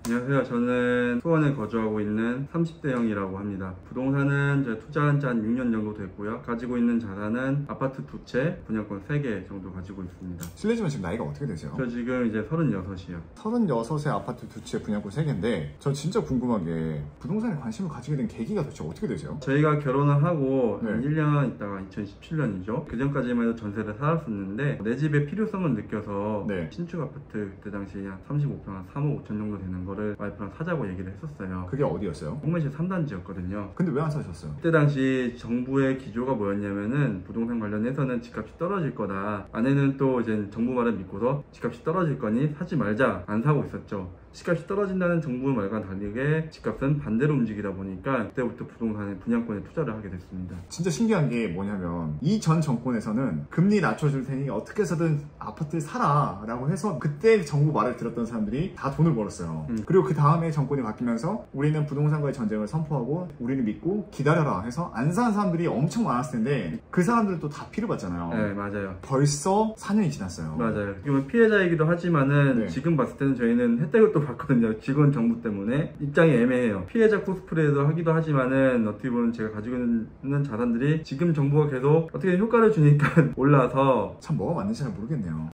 안녕하세요. 저는 수원에 거주하고 있는 30대형이라고 합니다. 부동산은 제가 투자한 지 한 6년 정도 됐고요. 가지고 있는 자산은 아파트 2채, 분양권 3개 정도 가지고 있습니다. 실례지만 지금 나이가 어떻게 되세요? 저 지금 이제 36이요. 36에 아파트 2채 분양권 3개인데 저 진짜 궁금한 게 부동산에 관심을 가지게 된 계기가 도대체 어떻게 되세요? 저희가 결혼을 하고 네. 한 1년 있다가 2017년이죠. 그 전까지만 해도 전세를 살았었는데 내 집의 필요성을 느껴서 네. 신축 아파트 그때 당시 한 35평 한 3억 5천 정도 되는 거를 와이프랑 사자고 얘기를 했었어요. 그게 어디였어요? 홍매시 3단지였거든요. 근데 왜 안 사셨어요? 그때 당시 정부의 기조가 뭐였냐면은 부동산 관련해서는 집값이 떨어질 거다. 아내는 또 이제 정부 말을 믿고서 집값이 떨어질 거니 사지 말자 안 사고 있었죠. 집값이 떨어진다는 정부 말과 다르게 집값은 반대로 움직이다 보니까 그때부터 부동산에 분양권에 투자를 하게 됐습니다. 진짜 신기한 게 뭐냐면 이 전 정권에서는 금리 낮춰줄 테니 어떻게 해서든 아파트를 사라 라고 해서 그때 정부 말을 들었던 사람들이 다 돈을 벌었어요. 그리고 그 다음에 정권이 바뀌면서 우리는 부동산과의 전쟁을 선포하고 우리는 믿고 기다려라 해서 안 산 사람들이 엄청 많았을 텐데 그 사람들도 다 피를 봤잖아요. 네, 맞아요. 벌써 4년이 지났어요. 맞아요. 지금은 피해자이기도 하지만은 네. 지금 봤을 때는 저희는 혜택을 또 받거든요. 직원 정부 때문에 입장이 애매해요. 피해자 코스프레도 하기도 하지만은 어떻게 보면 제가 가지고 있는 자산들이 지금 정부가 계속 어떻게 효과를 주니까 올라서 참 뭐가 맞는지 잘 모르겠네요.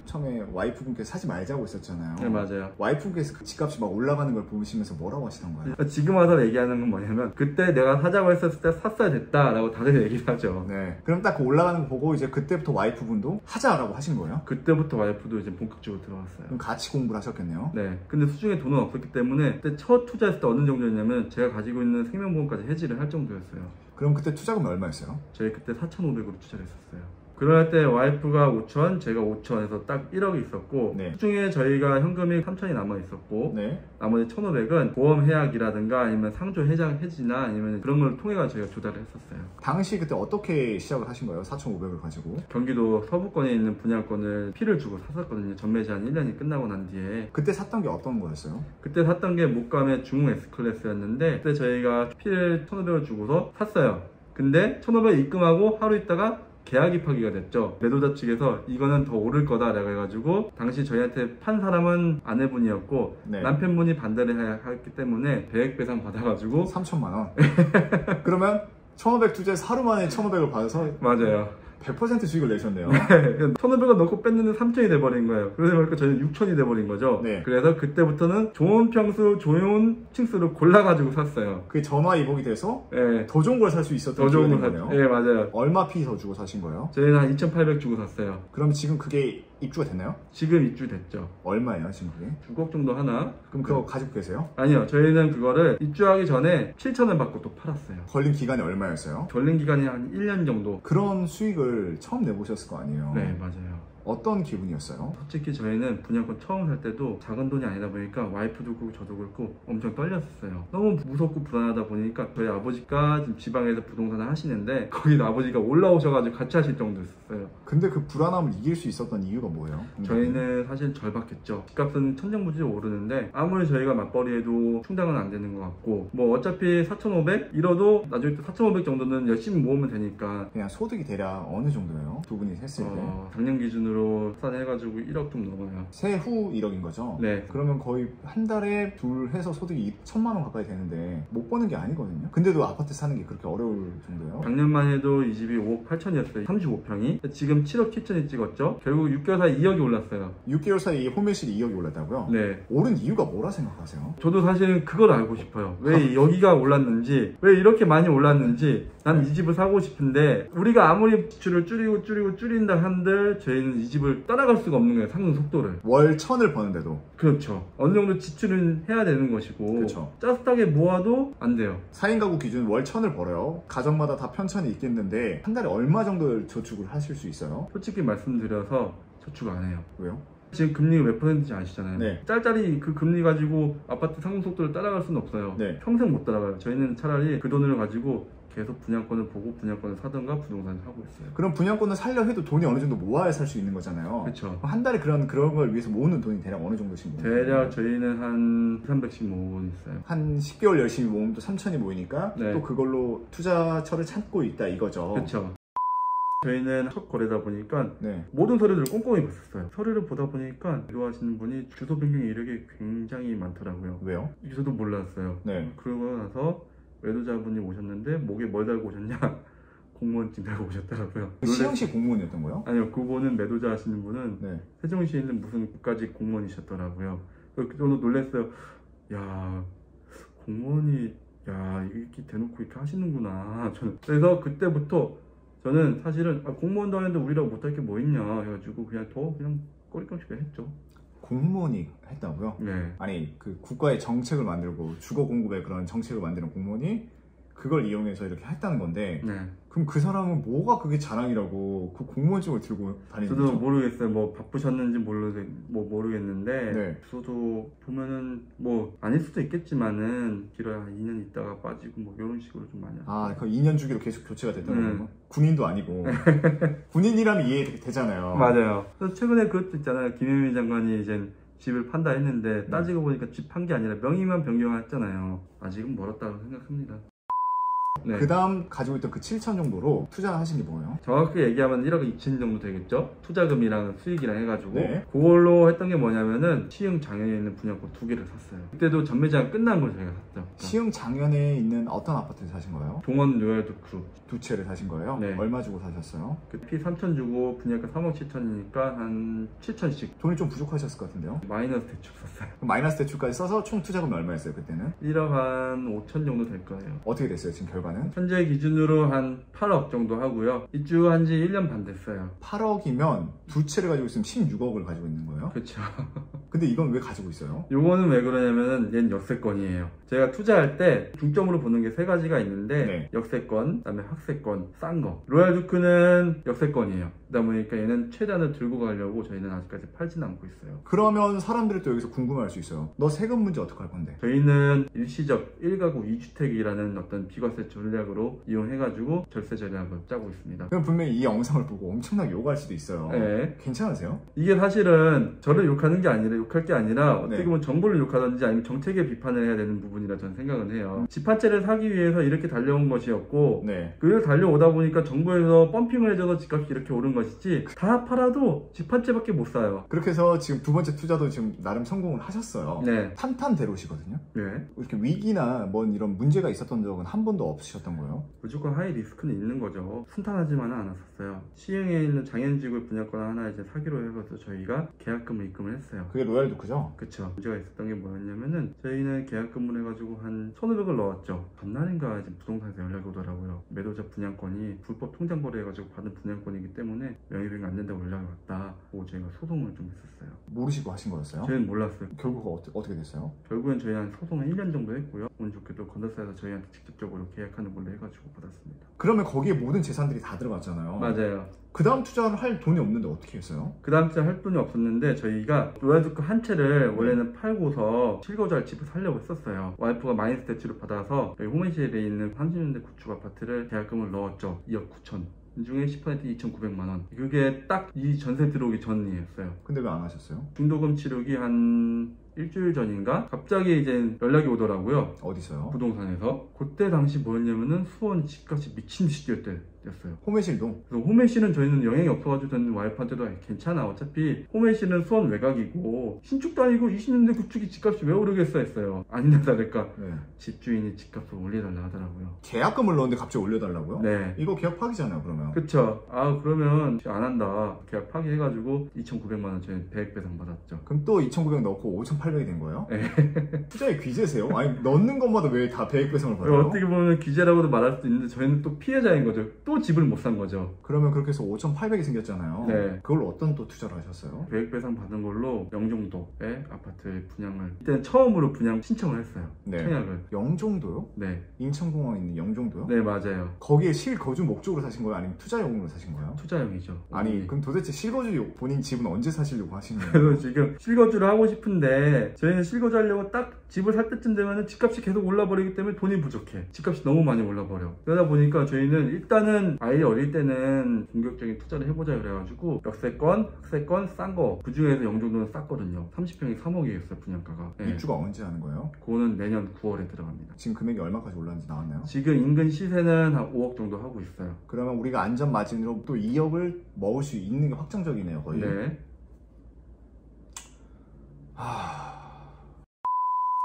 처음에 와이프분께서 사지 말자고 했었잖아요. 네, 맞아요. 와이프분께서 그 집값이 막 올라가는 걸 보시면서 뭐라고 하시던 거예요? 지금 와서 얘기하는 건 뭐냐면 그때 내가 사자고 했었을 때 샀어야 됐다라고 다들 얘기를 하죠. 네. 그럼 딱 그 올라가는 거 보고 이제 그때부터 와이프분도 하자라고 하신 거예요? 그때부터 와이프도 이제 본격적으로 들어갔어요. 그럼 같이 공부를 하셨겠네요? 네. 근데 수중에 돈은 없었기 때문에 그때 첫 투자했을 때 어느 정도였냐면 제가 가지고 있는 생명보험까지 해지를 할 정도였어요. 그럼 그때 투자금이 얼마였어요? 저희 그때 4,500으로 투자를 했었어요. 그럴 때 와이프가 5천, 제가 5천에서 딱 1억이 있었고 네. 수중에 저희가 현금이 3천이 남아 있었고 네. 나머지 1,500은 보험 해약이라든가 아니면 상조 해장 해지나 아니면 그런 걸 통해 가지고 저희가 조달을 했었어요. 당시 그때 어떻게 시작을 하신 거예요? 4,500을 가지고? 경기도 서부권에 있는 분양권을 피를 주고 샀었거든요. 전매시 한 1년이 끝나고 난 뒤에. 그때 샀던 게 어떤 거였어요? 그때 샀던 게 목감의 중흥 S클래스였는데 그때 저희가 피를 1,500을 주고서 샀어요. 근데 1,500 입금하고 하루 있다가 계약 입하기가 됐죠. 매도자 측에서 이거는 더 오를 거다 라고 해가지고 당시 저희한테 판 사람은 아내분이었고 네. 남편분이 반대를 했기 때문에 배액 배상 받아가지고 3천만 원. 그러면 1,500 투자해서 하루 만에 1,500을 받아서 맞아요. 100% 수익을 내셨네요. 1,500원 넣고 뺐는데 3,000이 돼버린 거예요. 그러다 보니까 저희는 6,000이 돼버린 거죠. 네. 그래서 그때부터는 좋은 평수, 좋은 층수를 골라가지고 샀어요. 그게 전화 이복이 돼서 네. 더 좋은 걸 살 수 있었던 더 좋은 기회인 거 거네요. 네, 맞아요. 얼마 피 더 주고 사신 거예요? 저희는 한 2,800 주고 샀어요. 그럼 지금 그게 입주가 됐나요? 지금 입주됐죠. 얼마예요 지금 그게? 6억 정도 하나? 그럼 그거 가지고 계세요? 아니요. 저희는 그거를 입주하기 전에 7,000원 받고 또 팔았어요. 걸린 기간이 얼마였어요? 걸린 기간이 한 1년 정도. 그런 수익을 처음 내보셨을 거 아니에요? 네, 맞아요. 어떤 기분이었어요? 솔직히 저희는 분양권 처음 살 때도 작은 돈이 아니다 보니까 와이프도 그렇고 저도 그렇고 엄청 떨렸었어요. 너무 무섭고 불안하다 보니까 저희 아버지가 지금 지방에서 부동산을 하시는데 거기도 아버지가 올라오셔가지고 같이 하실 정도였어요. 근데 그 불안함을 이길 수 있었던 이유가 뭐예요? 저희는 사실 절박했죠. 집값은 천정부지 오르는데 아무리 저희가 맞벌이해도 충당은 안 되는 것 같고 뭐 어차피 4,500 잃어도 나중에 또 4,500 정도는 열심히 모으면 되니까 그냥 소득이 대략 어느 정도예요? 두 분이 했을 때? 작년 기준으로 계산해가지고 1억 좀 넘어요. 세후 1억인 거죠? 네. 그러면 거의 한 달에 둘 해서 소득이 1,000만 원 가까이 되는데 못 버는 게 아니거든요? 근데도 아파트 사는 게 그렇게 어려울 정도예요? 작년만 해도 이 집이 5억 8천이었어요. 35평이. 지금 7억 7천이 찍었죠. 결국 6개월 사이 2억이 올랐어요. 6개월 사이에 홈매실이 2억이 올랐다고요? 네. 오른 이유가 뭐라 생각하세요? 저도 사실은 그걸 알고 싶어요. 왜 여기가 올랐는지, 왜 이렇게 많이 올랐는지. 난 이 집을 사고 싶은데 우리가 아무리 지출을 줄인다 한들 저희는 이 집을 따라갈 수가 없는 거예요. 상승 속도를. 월 1,000을 버는데도. 그렇죠. 어느 정도 지출은 해야 되는 것이고 그렇죠. 짜릿하게 모아도 안 돼요. 4인 가구 기준 월 1,000을 벌어요. 가정마다 다 편차는 있겠는데 한 달에 얼마 정도 저축을 하실 수 있어요? 솔직히 말씀드려서 저축 안 해요. 왜요? 지금 금리가 몇 %인지 아시잖아요. 네. 짤짤이 그 금리 가지고 아파트 상승 속도를 따라갈 수는 없어요. 네. 평생 못 따라가요. 저희는 차라리 그 돈을 가지고 계속 분양권을 보고 분양권을 사든가 부동산을 사고 있어요. 그럼 분양권을 살려 해도 돈이 어느 정도 모아야 살 수 있는 거잖아요. 그렇죠. 한 달에 그런 걸 위해서 모으는 돈이 대략 어느 정도씩 모으나요? 대략 저희는 한 300씩 모으고 있어요. 한 10개월 열심히 모으면 또 3,000이 모이니까 네. 또 그걸로 투자처를 찾고 있다 이거죠. 그렇죠. 저희는 첫 거래다 보니까 네. 모든 서류들을 꼼꼼히 봤었어요. 서류를 보다 보니까 매도하시는 분이 주소 변경 이력이 굉장히 많더라고요. 왜요? 저도 몰랐어요. 네. 그러고 나서 매도자분이 오셨는데 목에 뭘 달고 오셨냐? 공무원증 달고 오셨더라고요. 시흥시 공무원이었던 거요? 아니요, 그분은 매도자 하시는 분은 네. 세종시에 있는 무슨 국가직 공무원이셨더라고요. 저도 놀랐어요. 야, 공무원이 이렇게 대놓고 이렇게 하시는구나. 저는 그래서 그때부터 저는 사실은 공무원도 하는데 우리라고 못할 게 뭐 있냐 해가지고 그냥 꺼리깜짝 했죠. 공무원이 했다고요? 네. 아니 그 국가의 정책을 만들고 주거 공급의 그런 정책을 만드는 공무원이 그걸 이용해서 이렇게 했다는 건데 네. 그럼 그 사람은 뭐가 그게 자랑이라고 그 공무원증을 들고 다니는 저도 거죠? 모르겠어요. 뭐 바쁘셨는지 모르겠는데 네. 저도 보면은 뭐 아닐 수도 있겠지만은 길어야 2년 있다가 빠지고 뭐 이런 식으로 좀 많이 아, 그 2년 주기로 계속 교체가 됐던 네. 거예요? 군인도 아니고 군인이라면 이해되잖아요. 맞아요. 그래서 최근에 그것도 있잖아요. 김현미 장관이 이제 집을 판다 했는데 따지고 보니까 집 판 게 아니라 명의만 변경했잖아요. 아직은 멀었다고 생각합니다. 네. 그 다음 가지고 있던 그 7천 정도로 투자하신 게 뭐예요? 정확히 얘기하면 1억 2천 정도 되겠죠? 투자금이랑 수익이랑 해가지고 네. 그걸로 했던 게 뭐냐면은 시흥 장현에 있는 분양권 2개를 샀어요. 그때도 전매제한 끝난 걸 저희가 샀죠. 시흥 장현에 있는 어떤 아파트를 사신 거예요? 동원 로얄두크 두 채를 사신 거예요? 네. 얼마 주고 사셨어요? 그 피 3천 주고 분양가 3억 7천이니까 한 7천씩 돈이 좀 부족하셨을 것 같은데요? 마이너스 대출 썼어요. 그럼 마이너스 대출까지 써서 총 투자금이 얼마였어요 그때는? 1억 한 5천 정도 될 거예요. 어떻게 됐어요 지금 결과는? 현재 기준으로 한 8억 정도 하고요. 입주한 지 1년 반 됐어요. 8억이면 두 채를 가지고 있으면 16억을 가지고 있는 거예요? 그렇죠. 근데 이건 왜 가지고 있어요? 요거는 왜 그러냐면은 얘는 역세권이에요. 제가 투자할 때 중점으로 보는 게 3가지가 있는데 네. 역세권, 그다음에 학세권, 싼 거. 로얄두크는 역세권이에요. 그러다 보니까 얘는 최단을 들고 가려고 저희는 아직까지 팔지는 않고 있어요. 그러면 사람들이 또 여기서 궁금할 수 있어요. 너 세금 문제 어떻게 할 건데? 저희는 일시적 1가구 2주택이라는 어떤 비과세 전략으로 이용해가지고 절세 전략을 짜고 있습니다. 그럼 분명히 이 영상을 보고 엄청나게 욕할 수도 있어요. 네. 괜찮으세요? 이게 사실은 저를 욕하는 게 아니라 욕할 게 아니라 어떻게 네. 보면 정부를 욕하든지 아니면 정책에 비판을 해야 되는 부분이라 저는 생각은 해요. 집 한 채를 사기 위해서 이렇게 달려온 것이었고 네. 그 달려오다 보니까 정부에서 펌핑을 해줘서 집값이 이렇게 오른 것이지 다 팔아도 집 한 채밖에 못 사요. 그렇게 해서 지금 두 번째 투자도 지금 나름 성공을 하셨어요. 네. 탄탄대로시거든요. 네. 이렇게 위기나 뭔 이런 문제가 있었던 적은 한 번도 없으셨던 거예요? 무조건 하이 리스크는 있는 거죠. 순탄하지만은 않았었어요. 시흥에 있는 장현지구 분양권 하나 이제 사기로 해서 저희가 계약금을 입금을 했어요. 그게 로얄두크죠? 그쵸. 문제가 있었던 게 뭐였냐면은 저희는 계약금을 해가지고 한 1,500을 넣었죠. 전날인가 이제 부동산에서 연락이 오더라고요. 매도자 분양권이 불법 통장 거래해가지고 받은 분양권이기 때문에 명의변경 안 된다고 연락이 왔다. 그리고 저희가 소송을 좀 했었어요. 모르시고 하신 거였어요? 저희는 몰랐어요. 결과가 어떻게 됐어요? 결국엔 저희 한 소송을 1년 정도 했고요. 운 좋게도 건설사에서 저희한테 직접적으로 계약하는 걸로 해가지고 받았습니다. 그러면 거기에 모든 재산들이 다 들어갔잖아요. 맞아요. 그 다음 투자를 할 돈이 없는데 어떻게 했어요? 그 다음 주에 할 돈이 없었는데 저희가 로얄두크 한 채를 원래는 팔고서 실거주할 집을 살려고 했었어요. 와이프가 마이너스 대출을 받아서 여기 홍해시에 있는 30년대 구축 아파트를 계약금을 넣었죠. 2억 9천. 이 중에 10% 2,900만 원. 그게 딱 이 전세 들어오기 전이었어요. 근데 왜 안 하셨어요? 중도금 치르기 한 일주일 전인가 갑자기 이제 연락이 오더라고요. 어디서요? 부동산에서. 그때 당시 뭐였냐면은 수원 집값이 미친 듯이 뛰었대요. 호매실동? 그래서 호매시는 저희는 영향이 없어가지고 저는 와이프한테도 괜찮아. 어차피 호매시는 수원 외곽이고 신축도 아니고 20년대 구축이 집값이 왜 오르겠어 했어요. 아니나 다를까 네. 집주인이 집값을 올려달라 하더라고요. 계약금을 넣었는데 갑자기 올려달라고요? 네. 이거 계약 파기잖아요 그러면. 그쵸. 아 그러면 안 한다. 계약 파기해가지고 2,900만 원 저희 100배상 받았죠. 그럼 또 2,900 넣고 5,800이 된 거예요? 네. 투자의 귀재세요? 아니 넣는 것마다 왜 다 100배상을 받아요? 어떻게 보면 규제라고도 말할 수도 있는데 저희는 또 피해자인 거죠. 또 집을 못 산 거죠. 그러면 그렇게 해서 5,800이 생겼잖아요. 네. 그걸 어떤 또 투자를 하셨어요? 계획배상 받은 걸로 영종도에 아파트 분양을 이때는 처음으로 분양 신청을 했어요. 네. 청약을. 영종도요? 네. 인천공항에 있는 영종도요? 네 맞아요. 거기에 실거주 목적으로 사신 거예요? 아니면 투자용으로 사신 거예요? 투자용이죠. 아니 그럼 도대체 실거주 본인 집은 언제 사시려고 하시는 거예요? 그래서 지금 실거주를 하고 싶은데 저희는 실거주 하려고 딱 집을 살 때쯤 되면 집값이 계속 올라버리기 때문에 돈이 부족해. 집값이 너무 많이 올라버려. 그러다 보니까 저희는 일단은 처음에는 아이 어릴 때는 공격적인 투자를 해보자 그래가지고 역세권, 흑세권 싼 거 그 중에서 영종도는 쌌거든요. 30평이 3억이었어요 분양가가. 네. 입주가 언제 하는 거예요? 그거는 내년 9월에 들어갑니다. 지금 금액이 얼마까지 올랐는지 나왔나요? 지금 인근 시세는 한 5억 정도 하고 있어요. 그러면 우리가 안전 마진으로 또 2억을 먹을 수 있는 게 확정적이네요, 거의. 네.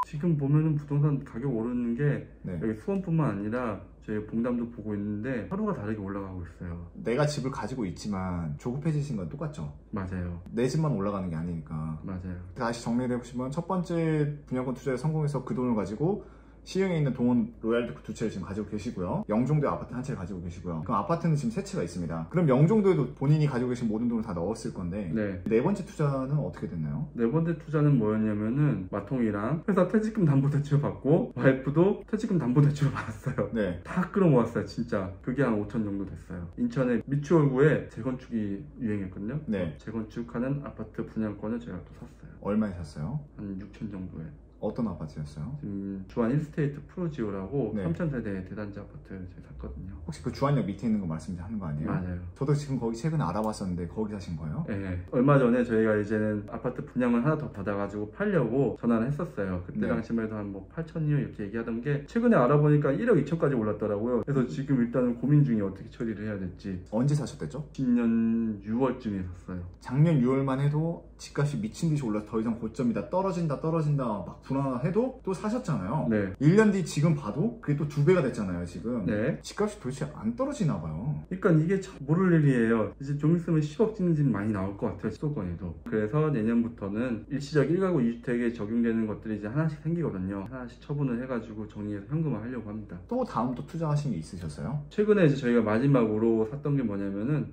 지금 보면은 부동산 가격 오르는 게 네. 여기 수원뿐만 아니라 저희 봉담도 보고 있는데 하루가 다르게 올라가고 있어요. 내가 집을 가지고 있지만 조급해지신 건 똑같죠? 맞아요. 내 집만 올라가는 게 아니니까. 맞아요. 다시 정리를 해보시면 첫 번째 분양권 투자에 성공해서 그 돈을 가지고 시흥에 있는 동원 로얄드 두 채를 지금 가지고 계시고요. 영종도에 아파트 한 채를 가지고 계시고요. 그럼 아파트는 지금 세 채가 있습니다. 그럼 영종도에도 본인이 가지고 계신 모든 돈을 다 넣었을 건데 네. 네 번째 투자는 어떻게 됐나요? 네 번째 투자는 뭐였냐면은 마통이랑 회사 퇴직금 담보대출 받고 와이프도 퇴직금 담보대출 받았어요. 네. 다 끌어모았어요 진짜. 그게 한 5천 정도 됐어요. 인천의 미추홀구에 재건축이 유행했거든요. 네. 재건축하는 아파트 분양권을 제가 또 샀어요. 얼마에 샀어요? 한 6천 정도에. 어떤 아파트였어요? 지금 주안 힐스테이트 프로지오라고 네. 3,000세대 대단지 아파트 제가 샀거든요. 혹시 그 주안역 밑에 있는 거 말씀하는 거 아니에요? 맞아요. 저도 지금 거기 최근에 알아봤었는데 거기 사신 거예요? 네. 얼마 전에 저희가 이제는 아파트 분양을 하나 더 받아가지고 팔려고 전화를 했었어요. 그때 네. 당시만 해도 한 뭐 8천이요 이렇게 얘기하던 게 최근에 알아보니까 1억 2천까지 올랐더라고요. 그래서 지금 일단은 고민 중에 어떻게 처리를 해야 될지. 언제 사셨댔죠? 10년 6월쯤에 샀어요. 작년 6월만 해도 집값이 미친 듯이 올라서 더 이상 고점이다 떨어진다 막 불안해도 또 사셨잖아요. 네. 1년 뒤 지금 봐도 그게 또 2배가 됐잖아요 지금. 네. 집값이 도대체 안 떨어지나 봐요. 그러니까 이게 참 모를 일이에요. 이제 좀 있으면 10억 찍는 집 많이 나올 것 같아요. 수도권에도. 그래서 내년부터는 일시적 1가구 2주택에 적용되는 것들이 이제 하나씩 생기거든요. 하나씩 처분을 해가지고 정리해서 현금화 하려고 합니다. 또 다음 또 투자하신 게 있으셨어요? 최근에 이제 저희가 마지막으로 샀던 게 뭐냐면은